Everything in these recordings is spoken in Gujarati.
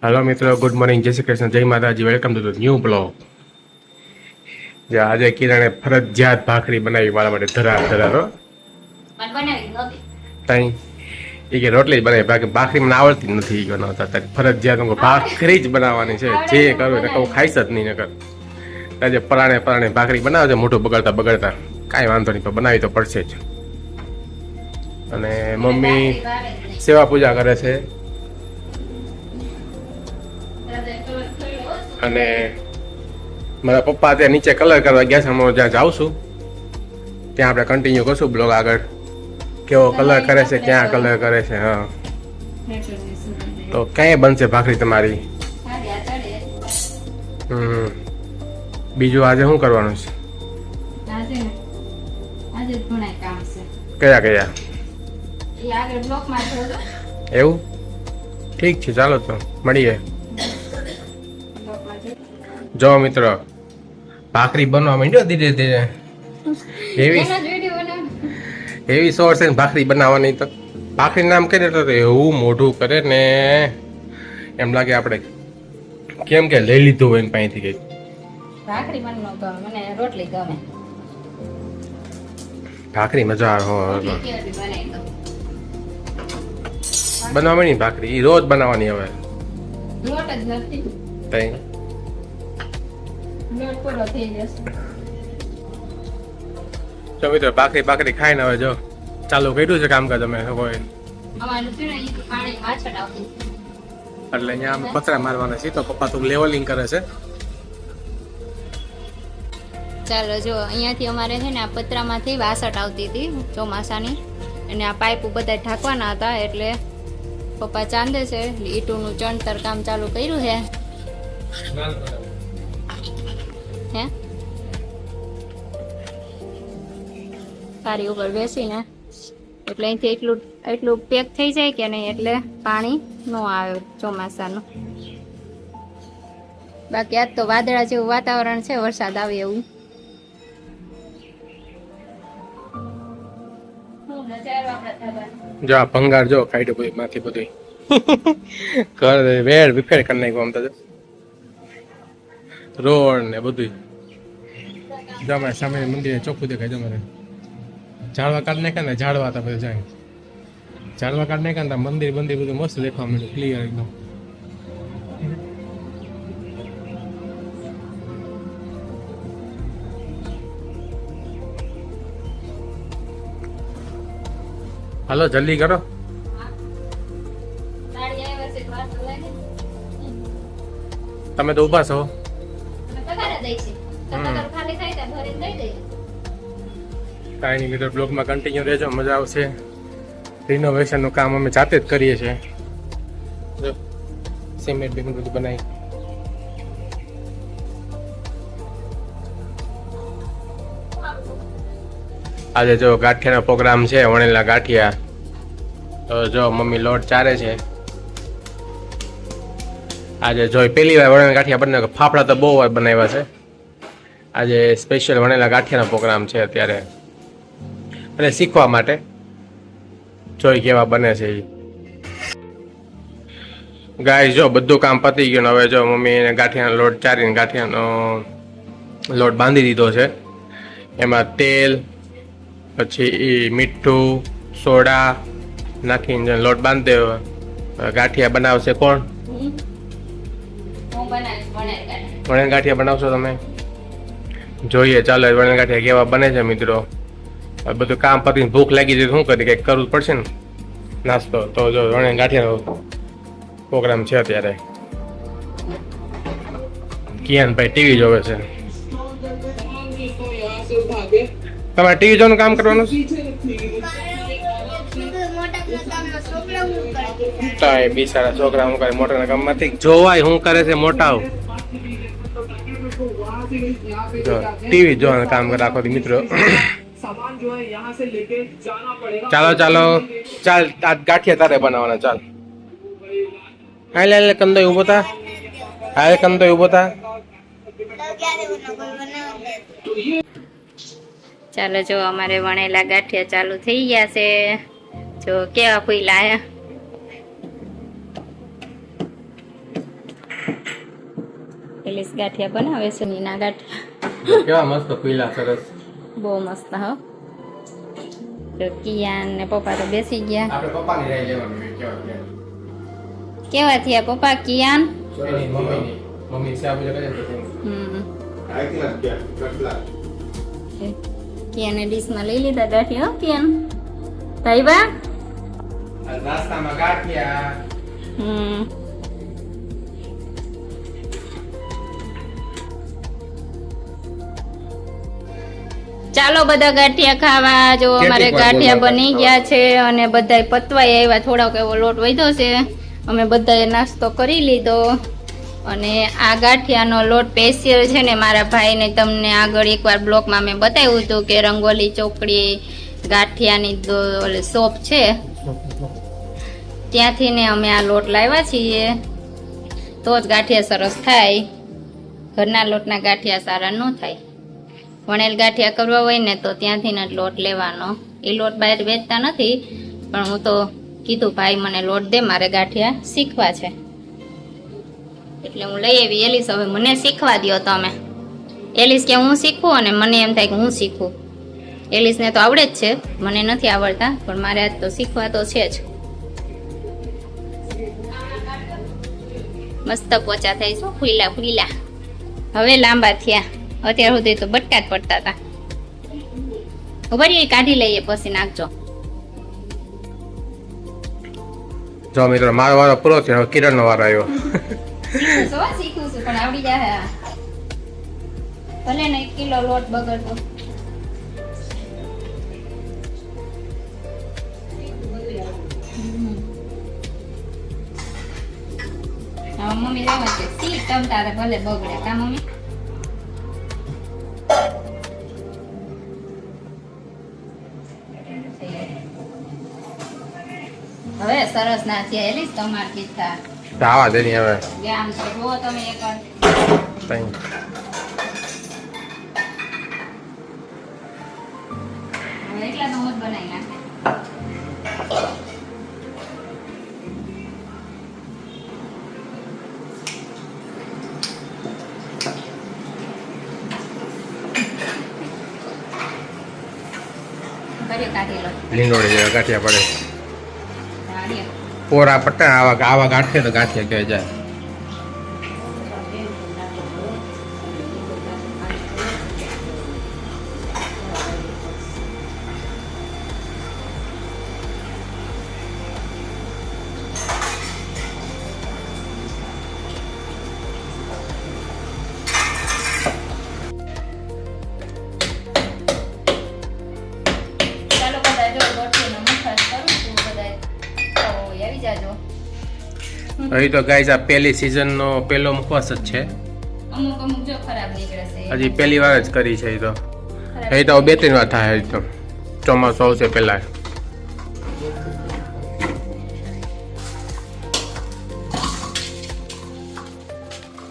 हेलो मित्रों, गुड मॉर्निंग, जय श्री कृष्ण, जय Mataji. Welcome to the new blog. જે આજે કિરણે ફરજિયાત ભાખરી બનાવી મારા માટે ધરારો તઈ એ કે રોટલી જ બનાવી, બાકી ભાખરી મને આવડતી નથી બનાવતા. તારી ફરજિયાત હું ભાખરી જ બનાવવાની છે, જે કરું એટલે હું ખાઈશ જ નહીં. નકર આજે પરાણે ભાખરી બનાવે છે, મોઢું બગડતા કાંઈ વાંધો નહીં, પણ બનાવી તો પડશે જ. અને મમ્મી સેવા પૂજા કરે છે અને મારા પપ્પા ત્યાં નીચે કલર કરવા ગયા છે. હું જ્યાં જાઉં છું ત્યાં આપણે કન્ટિન્યુ કરશું બ્લોગ આગળ, કેવો કલર કરે છે, ક્યાં કલર કરે છે. હા, તો ક્યાંય બનશે ભાખરી તમારી? બીજું આજે શું કરવાનું છે? કયા એવું? ઠીક છે, ચાલો તો મળીએ. જો મિત્રો, ભાખરી બનવા માંડ્યો ધીરે ધીરે. એવી સોર્સ છે ભાખરી બનાવવાની. તો ભાખરી નામ કરીએ તો એવું મોઢું કરે ને એમ લાગે આપણે કેમ કે લઈ લીધું હોય ને પાસેથી કઈ. ભાખરી મને ન ગમે, મને રોટલી ગમે. ભાખરી મજા આવે બનાવવાની. ભાખરી ઈ રોજ બનાવવાની. હવે લોટ જ નથી, તઈ લોટ પૂરો થઈ જશે. જો મિત્રો, ભાખરી ખાઈને હવે જો ચાલુ કર્યું છે કામકાજ. અમે કોઈ અમારું છે ને ઈ પાણી પાછળ આવતું એટલે અહીંયા અમે પતરા મારવાના છીએ, તો પપ્પા તો લેવલિંગ કરે છે. ચાલો જો, અહીંયાથી અમારે છે ને આ પતરામાંથી વાસટ આવતી હતી ચોમાસાની, અને આ પાઇપ બધા ઢાંકવાના હતા, એટલે પપ્પા ચાંદે છે ઈટુનું ચણતર કામ ચાલુ કર્યું છે. હે પારી ઉપર બેસીને એટલે અહીંથી એટલું પેક થઈ જાય કે નહીં, એટલે પાણી ન આવે ચોમાસાનું. બાકી આજ તો વાદળા જેવું વાતાવરણ છે, વરસાદ આવે એવું. જો આ ભંગાર જો કાઢ્યો બધું માંથી બધું કર વેર વિફેર કરી નાખ્યું. આમ તો રોડ ને બધું જો અમારે સામે મંદિરે ચોખ્ખું દેખાય. જો મારે ઝાડવા કાઢ નાખ્યા ને, ઝાડવા હતા બધું જાય, ઝાડવા કાઢ નાખ્યા ને મંદિર બધું મસ્ત દેખવા મળ્યું, ક્લિયર એકદમ. હાલો જલ્દી કરો. તમે તો ઉભા છો. કાંઈ નહીં મિત્રો, બ્લોગમાં કન્ટિન્યુ રહેજો, મજા આવશે. રિનોવેશનનું કામ અમે જાતે જ કરીએ છીએ. જો સિમેન્ટ બિમેન્ટ બધું બનાવી. આજે જો ગાંઠિયાનો પ્રોગ્રામ છે, વણેલા ગાંઠિયા. તો જો મમ્મી લોટ ચારે છે. આજે જો પહેલી વાર વણેલા ગાંઠિયા બનાવ્યા. ફાફડા તો બહુ વાર બનાવ્યા છે. આજે સ્પેશિયલ વણેલા ગાંઠિયાનો પ્રોગ્રામ છે અત્યારે, અને શીખવા માટે જોઈ કેવા બને છે. ગાય જો બધું કામ પતી ગયું. હવે જો મમ્મી ગાંઠિયાનો લોટ ચારીને ગાંઠિયાનો લોટ બાંધી દીધો છે. એમાં તેલ, પછી મીઠું, સોડા નાખીને લોટ બાંધી દેવો. ગાંઠિયા બનાવશે કોણ? વણેલ ગાંઠિયા બનાવશો તમે? જોઈએ ચાલો વણેલ ગાંઠિયા કેવા બને છે મિત્રો. બધું કામ પતીને ભૂખ લાગી જાય, શું કરી કંઈક કરવું પડશે ને નાસ્તો. તો જો વણેલ ગાંઠિયાનો પ્રોગ્રામ છે અત્યારે. કિયાનભાઈ ટીવી જોવે છે. તમારે ટીવી જોવાનું કામ કરવાનું છે? બિચારા છોકરા શું કરે મોટા કામમાંથી? જોવાય શું કરે છે મોટા. ટીવી જોવાનું કામ કરે આખો મિત્રો. ચાલો ચાલ આ ગાંઠિયા તારે બનાવવાના. ચાલ હાલે કંદોય ઉભો થા. હાલે કંદોય ઉભો થા. ચાલો જો, અમારે વણેલા ગાંઠિયા ચાલુ થઈ ગયા છે. જો કેવા ફૂલા. એલિસ ગાંઠિયા બનાવે છે નીના ગાંઠિયા કેવા મસ્ત પીલા સરસ. બહુ મસ્ત હો. તો કિયાન ને પપ્પા તો બેસી ગયા. આપણે પપ્પાની રાય લેવાની કેવા થયા પપ્પા કિયાન? મમ્મી સાહેબ કરે છે. કિયાને ડીશમાં લઈ લીધા ગાંઠિયા હો કિયાન. ભાઈબા નાસ્તામાં ગાંઠિયા. ચાલો બધા ગાંઠિયા ખાવા. જો અમારે ગાંઠિયા બની ગયા છે અને બધાય પતવાય આવ્યા. થોડોક એવો લોટ વધ્યો છે. અમે બધાએ નાસ્તો કરી લીધો અને આ ગાંઠિયાનો લોટ સ્પેશિયલ છે ને મારા ભાઈને તમને આગળ એકવાર બ્લોગમાં મેં બતાવ્યું હતું કે રંગોલી ચોકડી ગાંઠિયાની શોપ છે ત્યાંથી ને અમે આ લોટ લાવ્યા છીએ. તો જ ગાંઠિયા સરસ થાય. ઘરના લોટના ગાંઠિયા સારા ન થાય. વણેલ ગાંઠિયા કરવા હોય ને તો ત્યાંથી જ લોટ લેવાનો. એ લોટ બહાર વેચતા નથી પણ હું તો કીધું ભાઈ મને લોટ દે, મારે ગાંઠિયા શીખવા છે એટલે હું લઈ આવી. એલિસ હવે મને શીખવા દો તમે. એલિસ કે હું શીખવું અને મને એમ થાય કે હું શીખું. એલિસને તો આવડે જ છે, મને નથી આવડતા પણ મારે આજ તો શીખવા તો છે જ. મસ્ત પોચા થાય છે ફૂલા ફૂલા. હવે લાંબા થયા. અત્યાર સુધી તો બટકા જ પડતા હતા. ઉભરી કાઢી લઈએ પછી નાખજો. જો મિત્રો મારો વારો પૂરો થયો. હવે કિરણનો વારો આવ્યો. શીખું છું પણ આવડી જાય. ભલે ને 1 કિલો લોટ બગડતો. હા મમ્મી લેવા છે શીખ તમ તારે ભલે બગડે કા મમ્મી. હવે સરસ ના થયા એલિસ તમાર કીધા. આવા દે હવે આમ તો જુઓ તમે એકવાર. હવે એટલા તો હું જ બનાવી નાખે. કાઢી લો. લીંગોડી જેવા ગાંઠિયા પડે. કાઢીએ. પોરા પટ્ટા આવા ગાંઠિયા તો ગાંઠિયા કહેવાય જાય. ચાલો બધા જો ગોઠવીને મસાજ કરું છું. બધા તો આવી જાજો. અહીં તો ગાઈસ આ પહેલી સિઝનનો પહેલો મુખવાસ જ છે. અમુક અમુક જો ખરાબ નીકળે છે. હજી પહેલી વાર જ કરી છે. એ તો એ તો 2-3 વાર થાય. હજી તો ચોમાસું આવશે પહેલા.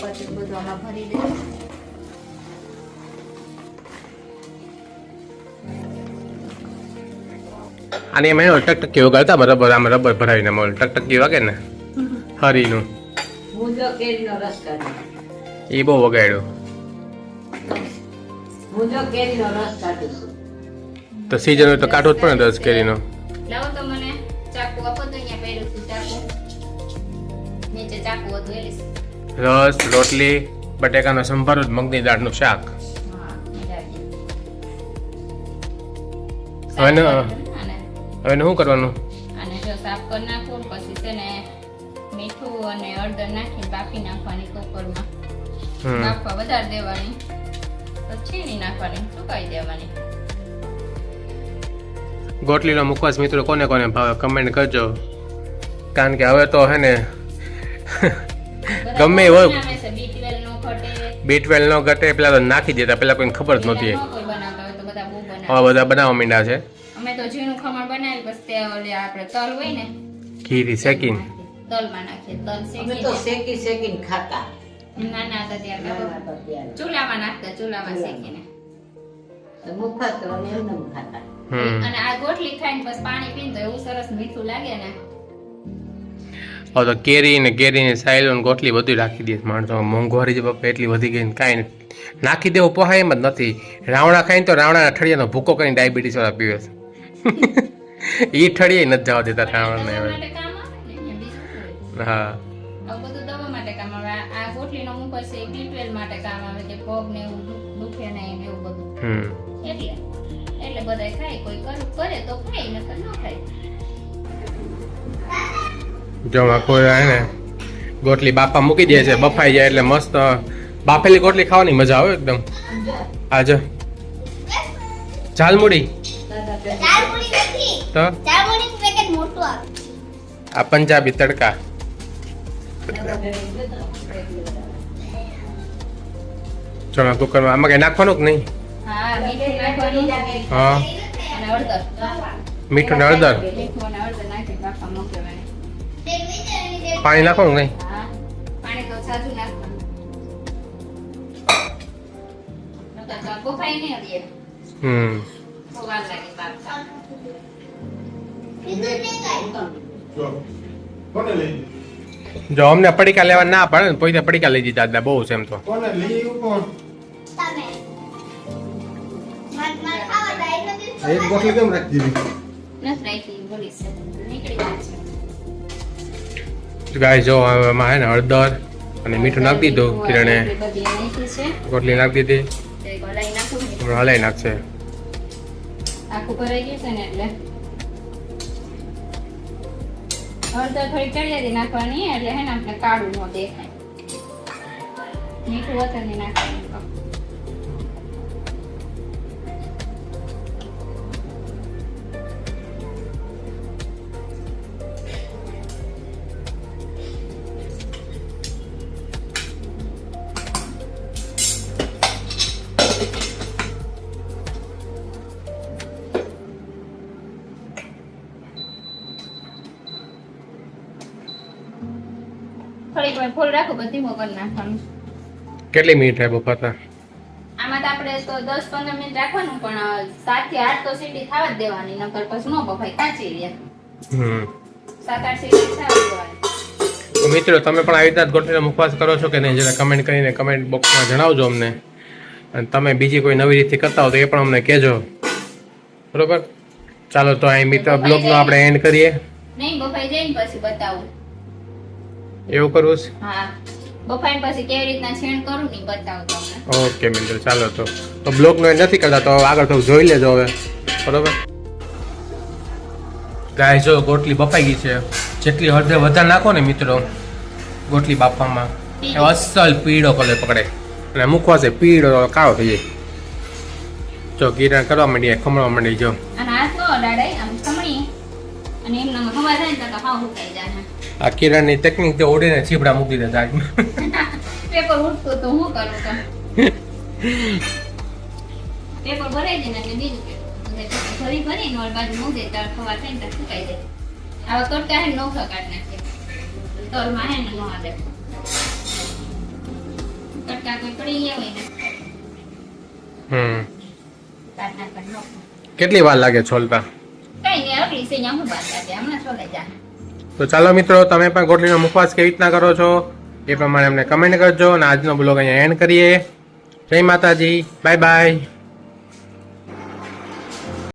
પછી બધું આમાં ભરી દે. અને એમાં એનો ટકટકી વગાડતા બરાબર આમાં રબર ભરાવીને મોલ ટકટકી વાગે ને હરીનું હું જો કેરીનો રસ કાઢું. એ બહુ વગાડ્યો. હું જો કેરીનો રસ કાઢું છું. તો સિઝન હોય તો કાઢવો જ પડે ને 10 કેરીનો. લાવો તો મને ચાકુ આપો તો અહીંયા પહેર્યું હતું ચાકુ. નીચે ચાકુ હતું એલિસ. રસ, રોટલી, બટેકાનો સંભારો, મગની દાળનું શાક. હા મજા આવી. હવે ને આને હવે શું કરવાનું? આને જો સાફ કરી નાખું પછી છે ને મીઠું અને હળદર નાખીને બાફી નાખવાની કુકરમાં. બાફવા વધારે દેવાની પછી છીણી નાખવાની સુકાઈ દેવાની. ગોટલીનો મુખવાસ મિત્રો કોને કોને ભાવે કમેન્ટ કરજો. કારણ કે હવે તો હે ને ગમે એ હોય બનાવે છે B12 નો ઘટે. B12 નો ઘટે પેલા તો નાખી દેતા. પેલા કોઈને ખબર જ નહોતી. કોઈ બનાવતા હોય તો બધા બહુ બનાવે. હવે બધા બનાવવા માંડ્યા છે. અમે તો ઝીણું ખમણ બનાવી પછી તે ઓલે આપણે તલ હોય ને ઘીથી શેકીને. તલમાં નાખીએ. તલ અમે તો શેકીને શેકીને ખાતા. નાના હતા ત્યારે નાના હતા ત્યારે. ચૂલામાં નાખતા. ચૂલામાં શેકીને. તો મુખવાસ તો અમે એમને એમ ખાતા. હમ અને આ ગોટલી ખાઈને પછી પાણી પીને તો એવું સરસ મીઠું લાગે ને. હવે તો કેરી ને કેરીની સાયલો ને ગોટલી બધું રાખી દે માણસો. મોંઘવારી જે બાપા એટલી વધી ગઈ ને કાંઈ નહીં. નાખી દેવું પોહાય એમ જ નથી. રાવણા ખાઈને તો રાવણાના ઠળિયાનો ભૂકો કરીને ડાયાબિટીસ વાળા પીવે છે. એ ઠળિયે નથી જવા દેતા રાવણાને દવા હવે. માટે કામ આવે ને બીજું શું હોય? હા આવું બધું દવા માટે કામ આવે. આ ગોટલીનો મુખવાસ છે એ B12 માટે કામ આવે કે પગ ને એવું દુખે નહીં ને એવું બધું. એટલે બધાય ખાય. કોઈ કરે તો ખાય નકર ન ખાય. જો કોઈ હે ને ગોટલી બાપા મૂકી દે છે બફાઈ જાય એટલે મસ્ત બાફેલી ગોટલી ખાવાની મજા આવે એકદમ. આજે ઝાલમુડી તો આ પંજાબી તડકા. ચણા કુકરમાં આમાં કઈ નાખવાનું કે નહીં? હા, મીઠું નાખવાનું. હા અને હળદર. મીઠું ને હળદર મીઠું અને હળદર નાખી બાફા મૂકવાની. પાણી નાખવાનું કે નહીં? હા, પાણી તો સાચું નાખવાનું. નકર તો બફાઈ નહીં દે. બહુ વાર લાગે બાફતા. જો અમને પડીકા લેવા ના પડે ને પૈસા પડીકા લઈ દીધા દાદા બહુ છે એમ તો. એક બોટલ કેમ રાખી દીધી? નથી રાખી, ભૂલી છે. નીકળી જાય છે. ગાય જો આમાં હે ને હળદર અને મીઠું નાખી દીધું કિરણે. બધી નાખી છે. ગોટલી નાખી દીધી. તે ગળાઈ નાખું ને. હમણાં હલાઈ નાખશે. આખું ભરાઈ ગયું છે ને એટલે હળદર થોડી ચડિયાતી નાખવાની એટલે હે ને આપણે કાળું ન દેખાય. મીઠું વધારે નાખવાનું. થોડીક વાર ફૂલ રાખો બધી મોકલ નાખવાનું. કેટલી મિનિટ થાય બફાતા? આમાં તો આપણે તો 10-15 મિનિટ રાખવાનું પણ 7 થી 8 તો સીટી થવા જ દેવાની નકર પછી નો બફાય કાચી રહે. 7-8 સીટી થવા દેવાની. તો મિત્રો તમે પણ આવી રીતના જ ગોટલીનો મુખવાસ કરો છો કે નહીં જરા કમેન્ટ કરીને કમેન્ટ બોક્સમાં જણાવજો અમને. અને તમે બીજી કોઈ નવી રીતથી કરતા હો તો એ પણ અમને કહેજો. બરોબર, ચાલો તો અહીં મિત્ર બ્લોગનો આપણે એન્ડ કરીએ. નહીં બફાઈ જાય ને પછી બતાવું. એવું કરવું છે? હા, બફાઈને પછી કેવી રીતના છેણ કરું ને બતાવું તમને. ઓકે મિત્રો ચાલો તો બ્લોગનો એન્ડ નથી કરતા તો આગળ થોડું જોઈ લેજો હવે. બરોબર ગાય જો ગોટલી બફાઈ ગઈ છે. જેટલી હળદર વધારે નાખો ને મિત્રો ગોટલી બાફવામાં એ અસલ પીળો કલર પકડે અને મુખવાસ છે પીળો કાળો થઈ જાય. જો કિરણ કરવા માંડી ખમણવા માંડી જો. અને હાથ નો અડાડાય આમ ખમણી અને એમનામાં હવા થાય ને તો હાવ ઉકાઈ જાય. આ કિરણની ટેકનિક જે ઓડીને છીપડા મૂકી દેતા પેપર ઉઠતું તો હું કરું તો પેપર ભરાઈ જાય ને એટલે બીજું ભરી નોળ બાજુ મૂકી દે તાર ખવા થાય ને તો સુકાઈ જાય. આવા કટકા હે નોખા કાઢ નાખે તલમાં હે ને નો આવે કટકા કોઈ પડી ગયા હોય ને કાઢ નાખવાનું નોખું. કેટલી વાર લાગે છોલતા? કઈ નહીં અગલી છે અહીંયા હું બાદ કાઢે હમણાં છોલાઈ જાય. તો ચાલો મિત્રો તમે પણ ગોટલીનો મુખવાસ કેવી રીતના કરો છો એ પ્રમાણે અમને કમેન્ટ કરજો અને આજનો બ્લોગ અહીંયા એન્ડ કરીએ. જય માતાજી, બાય બાય.